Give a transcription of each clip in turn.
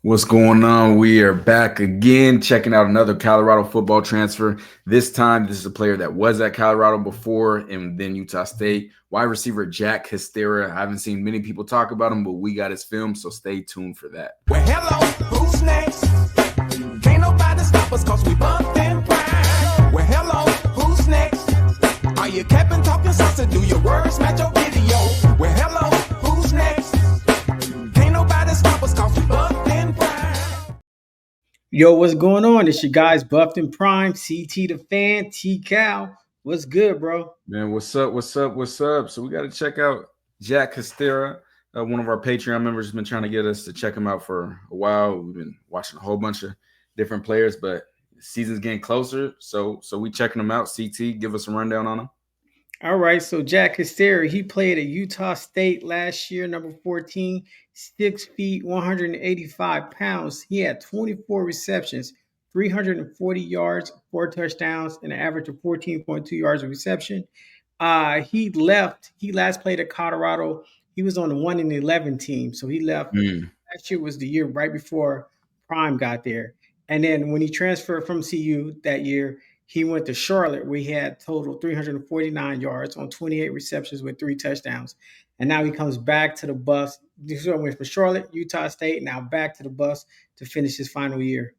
What's going on? We are back again, checking out another Colorado football transfer. This time, this is a player that was at Colorado before and then Utah State. Wide receiver Jack Hestera. I haven't seen many people talk about him, but we got his film, so stay tuned for that. Well, hello, who's next? Can't nobody stop us cause we bumped and prime. Well, hello, who's next? Are you capping, talking sauce, do your words match your video? Well, hello, who's next? Can't nobody stop us cause we bumped and prime. Yo, what's going on? It's your guys Buffed and Prime, CT the Fan, T Cal. What's good, bro? Man, what's up? What's up? What's up? So we got to check out Jack Hestera. One of our Patreon members has been trying to get us to check him out for a while. We've been watching a whole bunch of different players, but the season's getting closer. So we checking him out. CT, give us a rundown on him. All right, so Jack Hestera, he played at Utah State last year, number 14, 6 feet, 185 pounds. He had 24 receptions, 340 yards, 4 touchdowns, and an average of 14.2 yards of reception. He last played at Colorado. He was on the 1-11 team, so he left. Last year was the year right before Prime got there. And then when he transferred from CU that year, he went to Charlotte, where he had total 349 yards on 28 receptions with 3 touchdowns. And now he comes back to the bus. He went from Charlotte, Utah State, now back to the bus to finish his final year.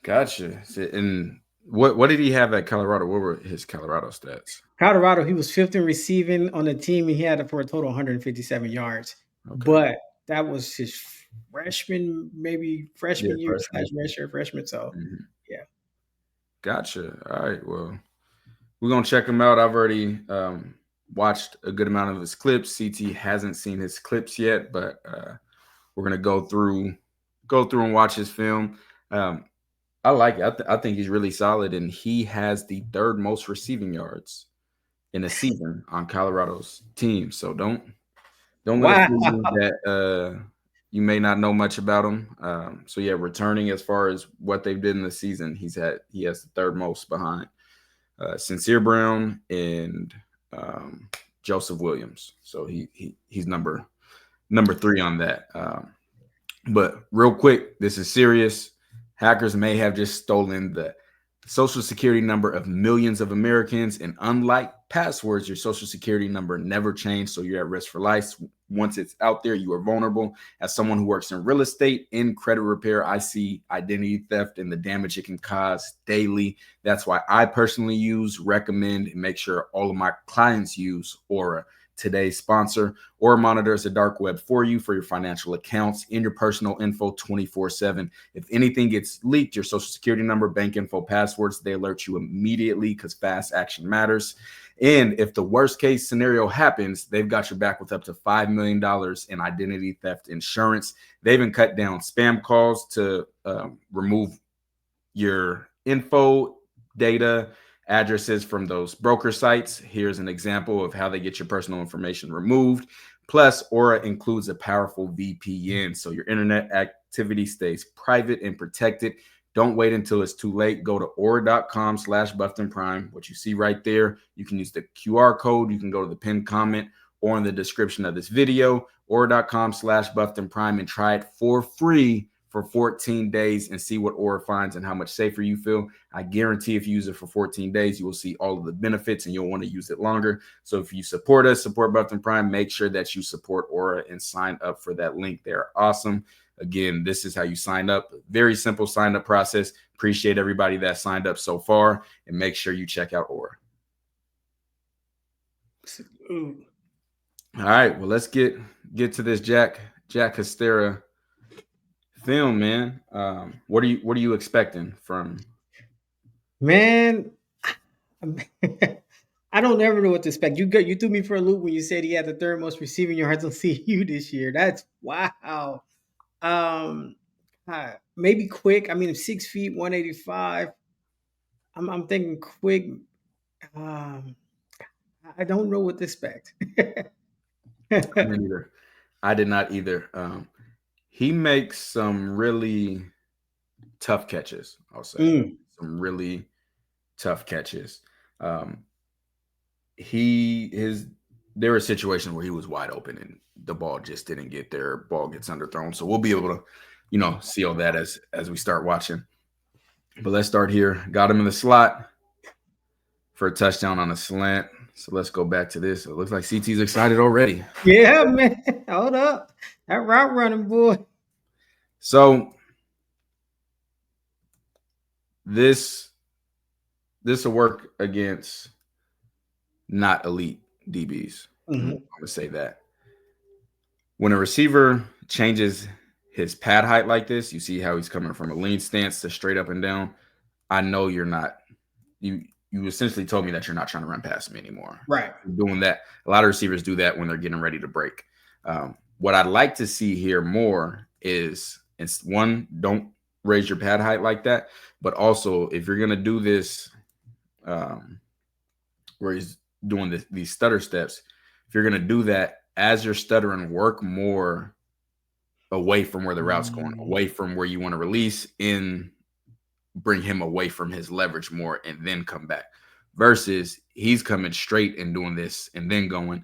Gotcha. And what did he have at Colorado? What were his Colorado stats? Colorado, he was 5th in receiving on the team, and he had it for a total of 157 yards. Okay. But that was his freshman year, freshman. So, yeah. Gotcha. All right. Well, we're going to check him out. I've already watched a good amount of his clips. CT hasn't seen his clips yet, but we're going to go through and watch his film. I like it. I think he's really solid, and he has the 3rd most receiving yards in a season on Colorado's team. So don't let it fool you that you may not know much about him. So yeah, returning as far as what they've did in the season, he has the 3rd most behind Sincere Brown and Joseph Williams. So he's number 3 on that. But real quick, this is serious. Hackers may have just stolen the social security number of millions of Americans, and unlike passwords, your social security number never changed, so you're at risk for life. Once it's out there, you are vulnerable. As someone who works in real estate, in credit repair, I see identity theft and the damage it can cause daily. That's why I personally recommend, and make sure all of my clients use Aura. Today's sponsor. Aura monitors the dark web for you, for your financial accounts and your personal info 24/7. If anything gets leaked, your social security number, bank info, passwords, they alert you immediately, because fast action matters. And if the worst case scenario happens, they've got your back with up to $5 million in identity theft insurance. They even cut down spam calls to remove your info, data, addresses from those broker sites. Here's an example of how they get your personal information removed. Plus, Aura includes a powerful VPN, so your internet activity stays private and protected. Don't wait until it's too late. Go to aura.com/buffedandprime. What you see right there, you can use the QR code. You can go to the pinned comment or in the description of this video, aura.com/buffedandprime, and try it for free for 14 days and see what Aura finds and how much safer you feel. I guarantee if you use it for 14 days, you will see all of the benefits and you'll want to use it longer. So if you support us, support Buffed and Prime, make sure that you support Aura and sign up for that link. They're awesome. Again, this is how you sign up. Very simple sign up process. Appreciate everybody that signed up so far, and make sure you check out Aura. All right, well, let's get to this Jack Hestera film, man. What are you expecting from? Man, I don't ever know what to expect. You threw me for a loop when you said he had the 3rd most receiving yards on CU this year. That's wow. Maybe quick. I mean, 6 feet, 185. I'm thinking quick. I don't know what to expect. I did not either. He makes some really tough catches, I'll say. Some really tough catches. There were situations where he was wide open and the ball just didn't get there. Ball gets underthrown. So we'll be able to seal that as we start watching. But let's start here. Got him in the slot for a touchdown on a slant. So let's go back to this. It looks like CT's excited already. Yeah, man. Hold up. That route running, boy. So this will work against not elite DBs. I'm gonna say that. When a receiver changes his pad height like this, you see how he's coming from a lean stance to straight up and down. I know you're not. You essentially told me that you're not trying to run past me anymore. Right. You're doing that. A lot of receivers do that when they're getting ready to break. What I'd like to see here more is, one, don't raise your pad height like that. But also, if you're going to do this where he's doing these stutter steps, if you're going to do that as you're stuttering, work more away from where the route's going, away from where you want to release, bring him away from his leverage more, and then come back. Versus he's coming straight and doing this and then going.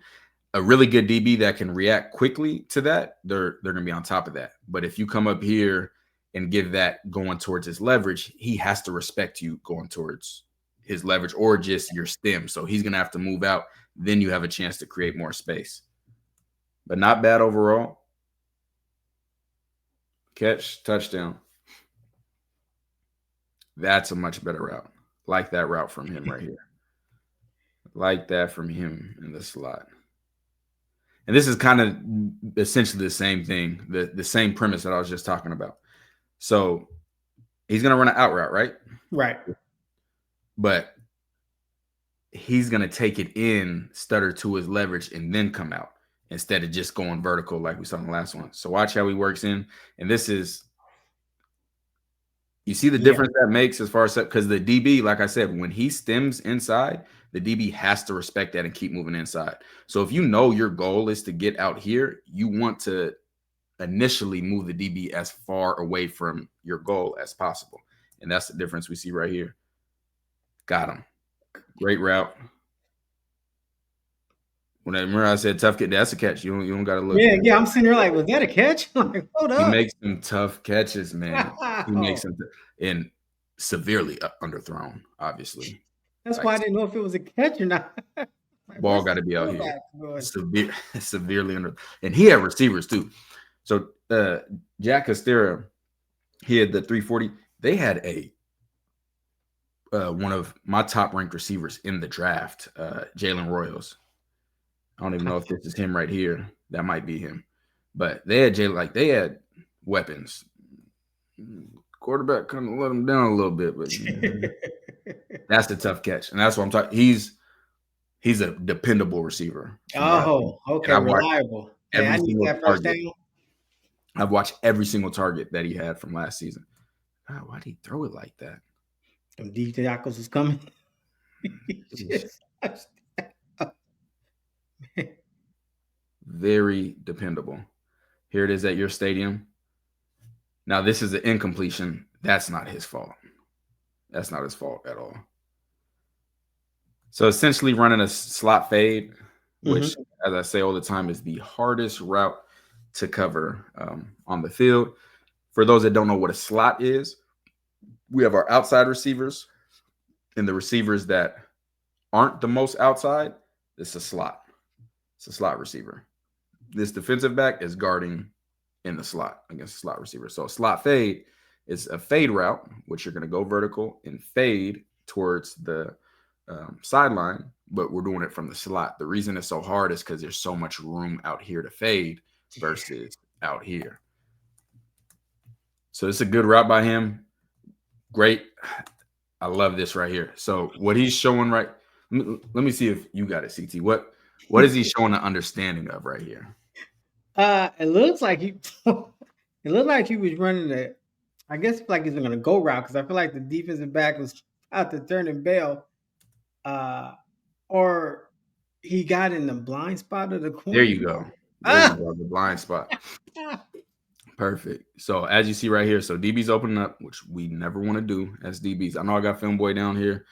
A really good DB that can react quickly to that, they're going to be on top of that. But if you come up here and give that going towards his leverage, he has to respect you going towards his leverage or just your stem. So he's going to have to move out. Then you have a chance to create more space. But not bad overall. Catch, touchdown. That's a much better route. Like that route from him right here. Like that from him in the slot. And this is kind of essentially the same thing, the same premise that I was just talking about. So he's going to run an out route, right? Right. But he's going to take it in, stutter to his leverage, and then come out instead of just going vertical like we saw in the last one. So watch how he works in. And this is, you see the difference that makes as far as, because the DB, like I said, when he stems inside, the DB has to respect that and keep moving inside. So if you know your goal is to get out here, you want to initially move the DB as far away from your goal as possible. And that's the difference we see right here. Got him. Great route. Remember I said tough catch, that's a catch. You don't got to look. Yeah, I'm sitting there like, was that a catch? Like, hold up. He makes some tough catches, man. He makes them and severely underthrown, obviously. That's why I didn't know if it was a catch or not. Like, ball got to be out here. Severely under. And he had receivers too. So Jack Hestera, he had the 340. They had one of my top ranked receivers in the draft, Jalen Royals. I don't even know if this is him right here. That might be him. But they had Jalen, they had weapons. Quarterback kind of let him down a little bit, but that's the tough catch. And that's what I'm talking. He's a dependable receiver. Oh, okay, reliable. Hey, I need that first down. I've watched every single target that he had from last season. God, why did he throw it like that? Them DJ Jackals is coming. Very dependable. Here it is at your stadium. Now, this is an incompletion. That's not his fault. That's not his fault at all. So essentially running a slot fade, which, as I say all the time, is the hardest route to cover on the field. For those that don't know what a slot is, we have our outside receivers and the receivers that aren't the most outside. It's a slot. It's a slot receiver. This defensive back is guarding in the slot against a slot receiver. So a slot fade is a fade route, which you're going to go vertical and fade towards the sideline, but we're doing it from the slot. The reason it's so hard is because there's so much room out here to fade versus out here. So it's a good route by him. Great. I love this right here. So what he's showing let me see if you got it, CT. What is he showing an understanding of right here? It looks like he was running I guess like he's going to go route because I feel like the defensive back was out to turn and bail. Or he got in the blind spot of the corner. There you go. There you go, the blind spot. Perfect. So as you see right here, so DB's opening up, which we never want to do as DBs. I know I got Film Boy down here.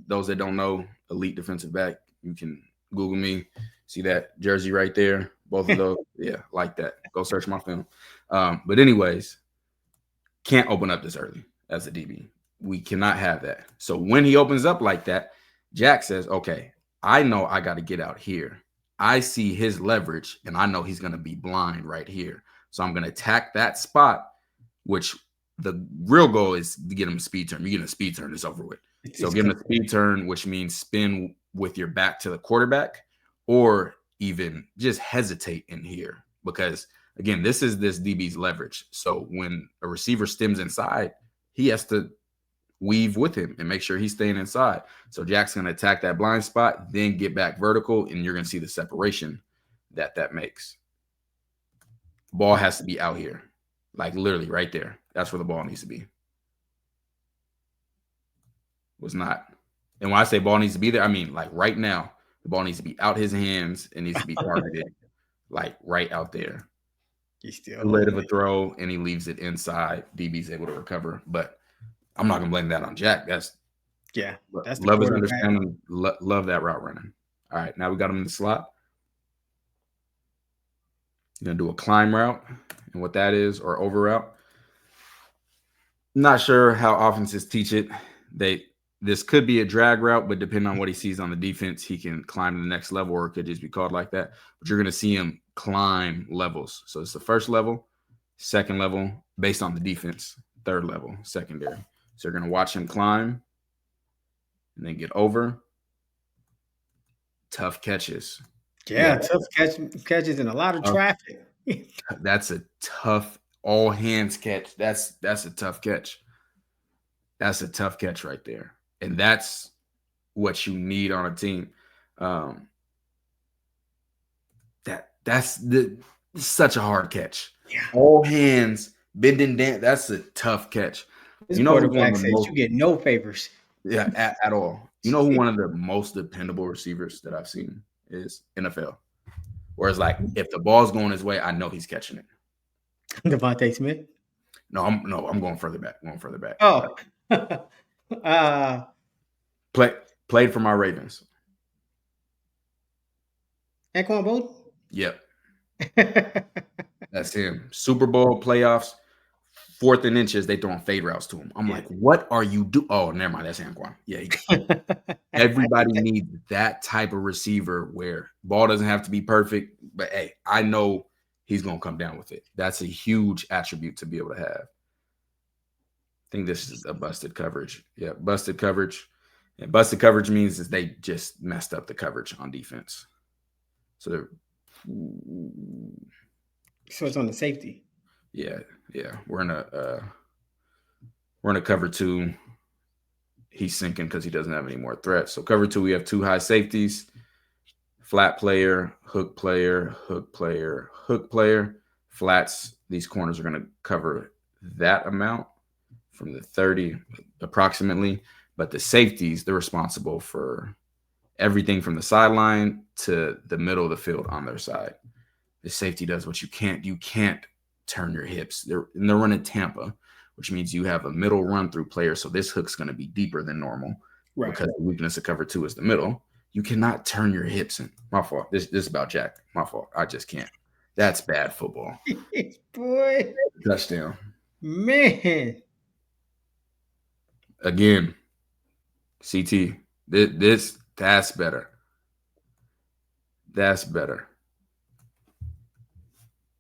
Those that don't know, elite defensive back, you can Google me. See that jersey right there? Both of those. Yeah, like that. Go search my film. But anyways, can't open up this early as a DB. We cannot have that. So when he opens up like that, Jack says, okay, I know I got to get out here. I see his leverage and I know he's going to be blind right here. So I'm going to attack that spot, which the real goal is to get him a speed turn. You get him a speed turn, it's over with. So give him a speed turn, which means spin with your back to the quarterback, or even just hesitate in here. Because again, this is this DB's leverage. So when a receiver stems inside, he has to weave with him and make sure he's staying inside. So Jack's going to attack that blind spot, then get back vertical, and you're going to see the separation that makes. Ball has to be out here, like literally right there. That's where the ball needs to be. Was not. And when I say ball needs to be there, I mean like right now, the ball needs to be out his hands and needs to be targeted like right out there. He's still Too late of a throw, and he leaves it inside. DB's able to recover, but I'm not gonna blame that on Jack. That's the love his understanding. Love that route running. All right, now we got him in the slot. You're gonna do a climb route, and what that is, or over route. Not sure how offenses teach it. This could be a drag route, but depending on what he sees on the defense, he can climb to the next level, or it could just be called like that. But you're going to see him climb levels. So it's the first level, second level, based on the defense, third level, secondary. So you're going to watch him climb and then get over. Tough catches. Yeah. Tough catches and a lot of traffic. That's a tough all hands catch. That's a tough catch. That's a tough catch right there. And that's what you need on a team. That's such a hard catch. Yeah. All hands, bending down. That's a tough catch. This quarterback says you get no favors. Yeah, at all. You know who one of the most dependable receivers that I've seen is NFL. Whereas, like, if the ball's going his way, I know he's catching it. Devontae Smith? No, I'm going further back. Oh. Played for my Ravens. Anquan Boldin? Yep. That's him. Super Bowl playoffs, 4th and inches, they throwing fade routes to him. I'm like, what are you doing? Oh, never mind. That's Anquan. Yeah. Everybody needs that type of receiver where ball doesn't have to be perfect, but hey, I know he's going to come down with it. That's a huge attribute to be able to have. I think this is a busted coverage. Yeah, busted coverage. And busted coverage means is they just messed up the coverage on defense. So it's on the safety. Yeah. We're in a cover 2. He's sinking because he doesn't have any more threats. So cover 2, we have 2 high safeties, flat player, hook player, hook player, hook player. Flats, these corners are going to cover that amount from the 30 approximately. But the safeties, they're responsible for everything from the sideline to the middle of the field on their side. The safety does what you can't turn your hips. They're running Tampa, which means you have a middle run through player. So this hook's going to be deeper than normal, right? Because the weakness of cover 2 is the middle. You cannot turn your hips in. My fault. This is about Jack. My fault. I just can't. That's bad football. Boy. Touchdown. Man. Again, CT. That's better. That's better.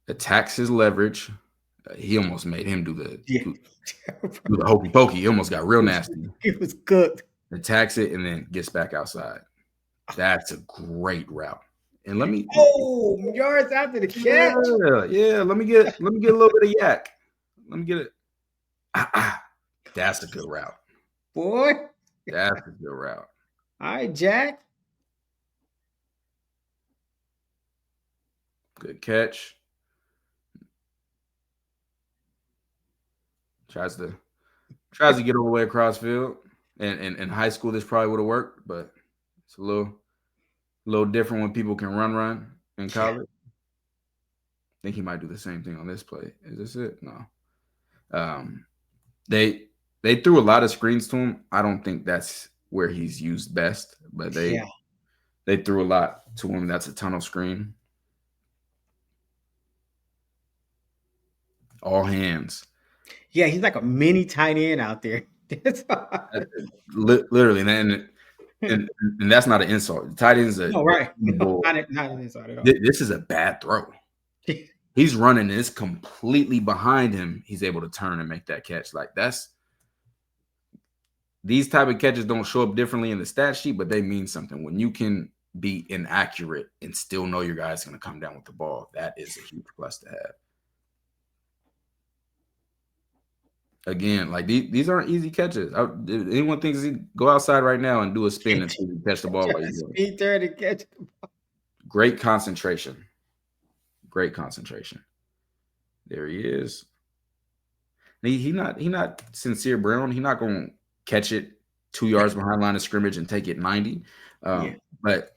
Attacks his leverage. He almost made him do the hokey pokey. He almost got real nasty. It was good. Attacks it and then gets back outside. That's a great route. And let me yards after the catch. Yeah. Let me get a little bit of yak. Let me get it. That's a good route. Boy. That's a good route. All right, Jack. Good catch. Tries to get all the way across field. And in high school, this probably would have worked, but it's a little different when people can run in college. I think he might do the same thing on this play. Is this it? No. They threw a lot of screens to him. I don't think that's where he's used best, but they threw a lot to him. That's a tunnel screen. All hands. Yeah, he's like a mini tight end out there. That's Uh, Literally, and and that's not an insult. The tight end's a no, right. No, dependable. not an inside at all. This is a bad throw. He's running and it's completely behind him. He's able to turn and make that catch. Like that's these type of catches don't show up differently in the stat sheet, but they mean something. When you can be inaccurate and still know your guy's going to come down with the ball, that is a huge plus to have. Again, like these aren't easy catches. If anyone thinks he go outside right now and do a spin and catch the ball while you're doing it. Speed there to catch. Great concentration. Great concentration. There he is. He not Sincere Brown. He not going to catch it 2 yards behind line of scrimmage and take it 90. But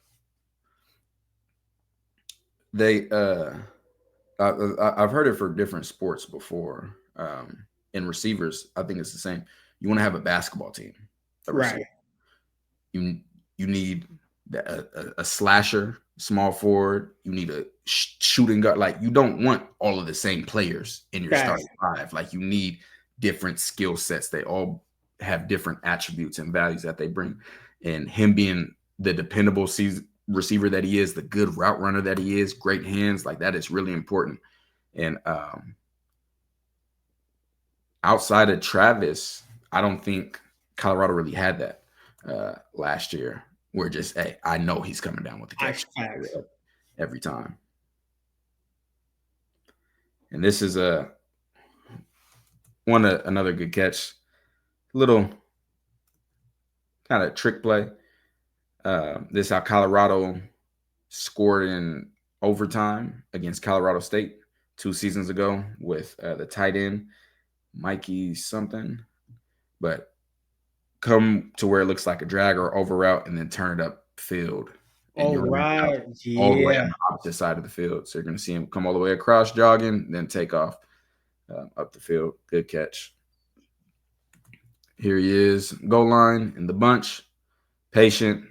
they I've heard it for different sports before. In receivers, I think it's the same. You want to have a basketball team, Right? You need a slasher, small forward. You need a shooting guard. Like you don't want all of the same players in your starting five. Like you need different skill sets. They all have different attributes and values that they bring. And him being the dependable receiver that he is, the good route runner that he is, great hands, like that is really important. And outside of Travis, I don't think Colorado really had that last year. We're just, hey, I know he's coming down with the catch every time. And this is another good catch. Little kind of trick play. This is how Colorado scored in overtime against Colorado State 2 seasons ago with the tight end, Mikey something, but come to where it looks like a drag or over route and then turn it up field. And you're right. All the way on the opposite side of the field. So you're going to see him come all the way across jogging, then take off up the field. Good catch. Here he is, goal line in the bunch, patient,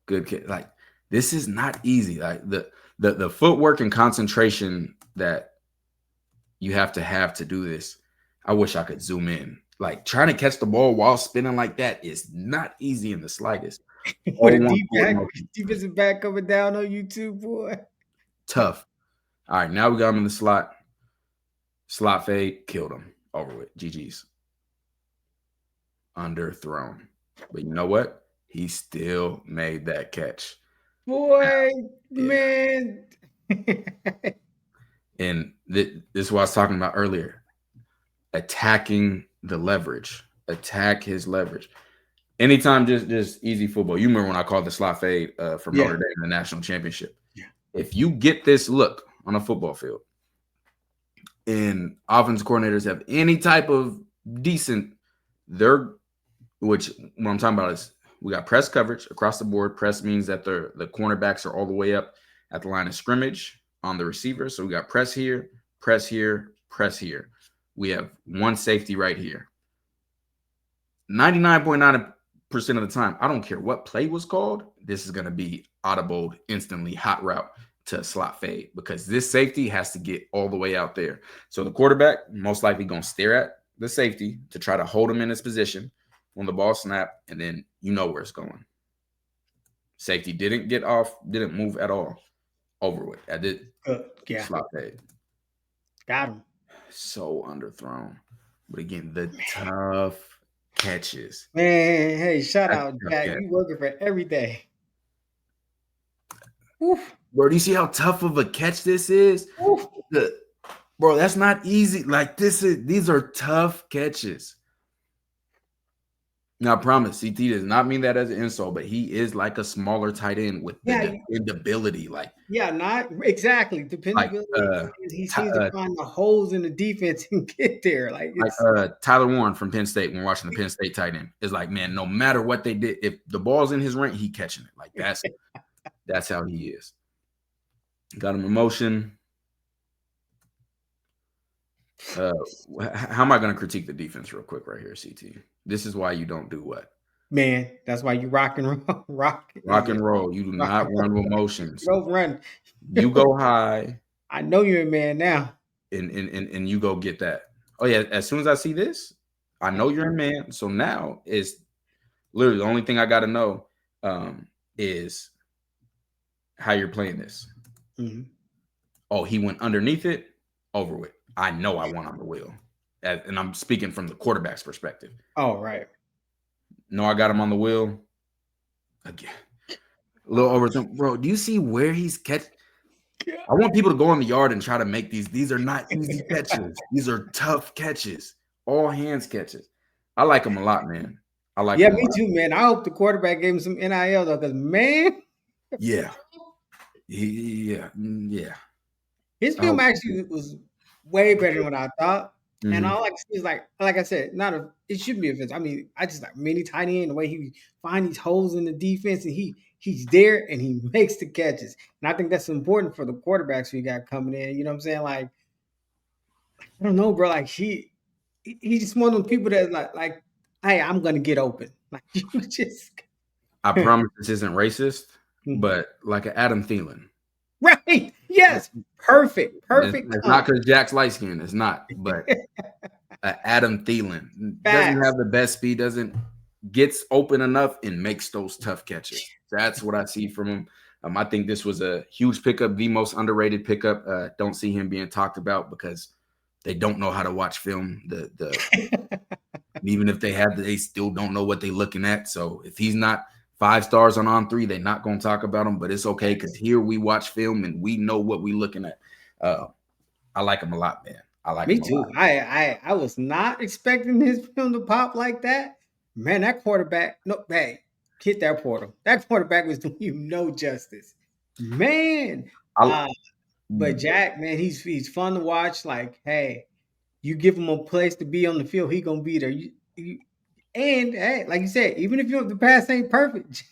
good catch. Like this is not easy. Like the footwork and concentration that you have to do this. I wish I could zoom in. Like trying to catch the ball while spinning like that is not easy in the slightest. With a defensive back coming down on YouTube, boy. Tough. All right, now we got him in the slot. Slot fade, killed him. Over with. GG's. Underthrown. But you know what? He still made that catch. Boy, man. And this is what I was talking about earlier. Attacking the leverage. Attack his leverage. Anytime, just easy football. You remember when I called the slot fade from Notre Dame in the national championship. Yeah. If you get this look on a football field and offensive coordinators have any type of decent, which what I'm talking about is we got press coverage across the board. Press means that the cornerbacks are all the way up at the line of scrimmage on the receiver. So we got press here, press here, press here. We have one safety right here. 99.9% of the time, I don't care what play was called, this is going to be audible instantly, hot route to slot fade because this safety has to get all the way out there. So the quarterback most likely going to stare at the safety to try to hold him in his position when the ball snap, and then you know where it's going. Safety didn't get off, didn't move at all. Over with. I did slot fade. Got him. So underthrown. But again, the tough catches. Man, hey, shout out, Jack. You working for every day. Oof. Bro, do you see how tough of a catch this is? Bro, that's not easy. Like these are tough catches. Now, I promise, CT does not mean that as an insult, but he is like a smaller tight end with dependability. Like, not exactly dependability. He seems to find the holes in the defense and get there. Like Tyler Warren from Penn State, when we're watching the Penn State tight end, is like, man, no matter what they did, if the ball's in his range, he catching it. Like that's how he is. Got him in motion. How am I going to critique the defense real quick right here, CT? This is why you don't do what? Man, that's why you rock and roll. Rock and roll. You do not run with motions. You don't run. You go high. I know you're a man now. And you go get that Oh yeah, as soon as I see this, I know you're a man. So now is literally the only thing I got to know is how you're playing this. Mm-hmm. Oh, he went underneath it, over with. I know I won on the wheel. And I'm speaking from the quarterback's perspective. Oh, right. No, I got him on the wheel. Again, a little over. Bro, do you see where he's catch? I want people to go in the yard and try to make these. These are not easy catches. These are tough catches. All hands catches. I like him a lot, man. I like him a Me lot. too, man. I hope the quarterback gave him some NIL though, because man, Yeah. Yeah. his film actually was way better than what I thought. And all I can see is like I said, it shouldn't be offensive. I mean, I just like mini tight end, the way he find these holes in the defense, and he's there and he makes the catches. And I think that's important for the quarterbacks we got coming in. You know what I'm saying? Like, I don't know, bro. Like he's just one of those people that like, hey, I'm gonna get open. Like you just I promise this isn't racist, but like an Adam Thielen. Right. Yes. Perfect. It's not because Jack's light skinned. It's not. But Adam Thielen doesn't have the best speed, gets open enough and makes those tough catches. That's what I see from him. I think this was a huge pickup, the most underrated pickup. Don't see him being talked about because they don't know how to watch film. Even if they have, they still don't know what they're looking at. So if he's not 5 stars on 3, they're not going to talk about him, but it's okay because here we watch film and we know what we're looking at. I like him a lot, man. I like Me him too. I was not expecting his film to pop like that. Man, that quarterback, hit that portal. That quarterback was doing you no justice. Man. But Jack, man, he's fun to watch. Like, hey, you give him a place to be on the field, he gonna be there. And hey, like you said, even if the pass ain't perfect,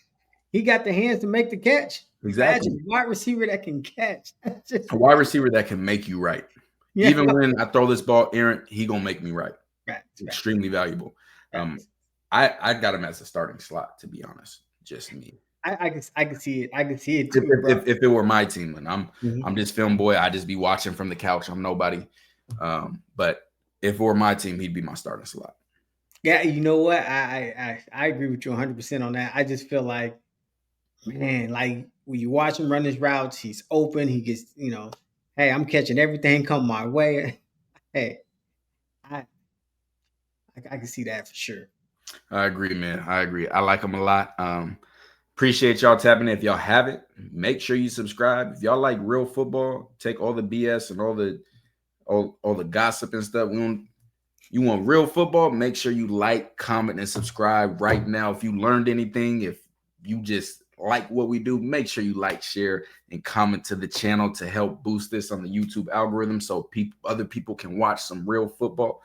he got the hands to make the catch. Exactly. Imagine a wide receiver that can catch. A wide receiver that can make you right. Yeah. Even when I throw this ball errant, he gonna make me right. It's extremely valuable. I got him as a starting slot, to be honest. Just me. I can see it. I can see it too. If it were my team, and I'm just film boy, I'd just be watching from the couch. I'm nobody. But if it were my team, he'd be my starting slot. Yeah, you know what? I agree with you 100% on that. I just feel like, man, like when you watch him run his routes, he's open. He gets, hey, I'm catching everything come my way. Hey, I can see that for sure. I agree, man. I agree. I like him a lot. Appreciate y'all tapping in. If y'all haven't, make sure you subscribe. If y'all like real football, take all the BS and all the gossip and stuff. You want real football, make sure you like, comment, and subscribe right now. If you learned anything, if you just like what we do, make sure you like, share, and comment to the channel to help boost this on the YouTube algorithm so other people can watch some real football.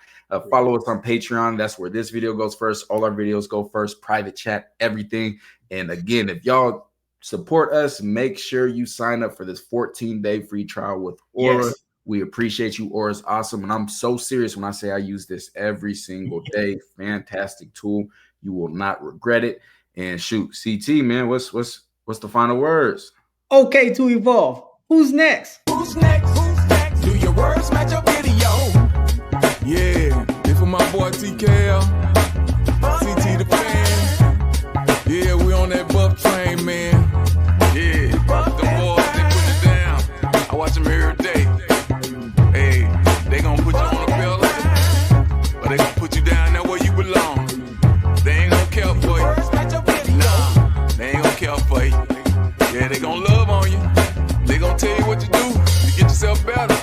Follow us on Patreon. That's where this video goes first. All our videos go first. Private chat, everything. And again, if y'all support us, make sure you sign up for this 14-day free trial with Aura. Yes. We appreciate you. Aura's awesome. And I'm so serious when I say I use this every single day. Fantastic tool. You will not regret it. And shoot, CT, man, what's the final words? Okay, to evolve. Who's next? Who's next? Who's next? Do your words match your video? Yeah, this for my boy TKL. CT the fan. Yeah, we on that buff train, man. Yeah, the boys, they put it down. I watch them every day. Hey, they gonna put you on a belt, but they gonna put you down there where you belong. They ain't gonna care for you. Nah, they ain't gonna care for you. Yeah, they gonna love on you. They gonna tell you what to do to get yourself better.